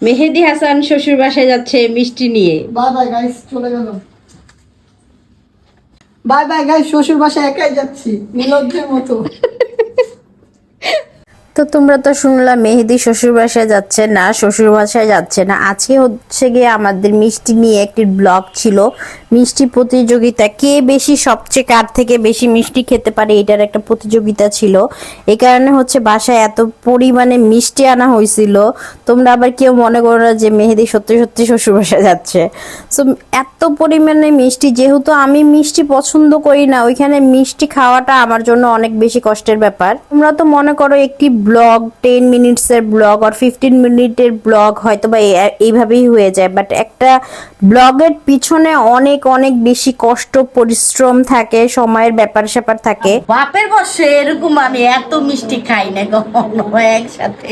মেহেদি হাসান শ্বশুর বাসায় যাচ্ছে মিষ্টি নিয়ে। বাই বাই গাইস, চলে গেল। বাই বাই গাইস, শ্বশুর বাসায় একাই যাচ্ছি নির্লজ্জের মতো। তো তোমরা তো শুনলাম মেহেদি শ্বশুর বাসায় যাচ্ছে না, শ্বশুর বাসায় যাচ্ছে না। আজকে হচ্ছে গিয়ে আমাদের মিষ্টি নিয়ে একটি ব্লগ ছিল, মিষ্টি প্রতিযোগিতা, কে বেশি সবচেয়ে কার থেকে বেশি মিষ্টি খেতে পারে এটার একটা প্রতিযোগিতা ছিল। এই কারণে হচ্ছে বাসায় এত পরিমাণে মিষ্টি আনা হয়েছিল। তোমরা আবার কেউ মনে করো না যে মেহেদি সত্যি সত্যি শ্বশুর বাসায় যাচ্ছে। সো এত পরিমাণে মিষ্টি, যেহেতু আমি মিষ্টি পছন্দ করি না, ওইখানে মিষ্টি খাওয়াটা আমার জন্য অনেক বেশি কষ্টের ব্যাপার। তোমরা তো মনে করো একটি ব্লগ 10 মিনিটসের ব্লগ আর 15 মিনিটের ব্লগ হয়তো বা এইভাবেই হয়ে যায়, বাট একটা ব্লগের পিছনে অনেক অনেক বেশি কষ্ট পরিশ্রম থাকে, সময়ের ব্যাপার স্যাপার থাকে। বাপের বসে এরকম আমি এত মিষ্টি খাই না কখনো একসাথে।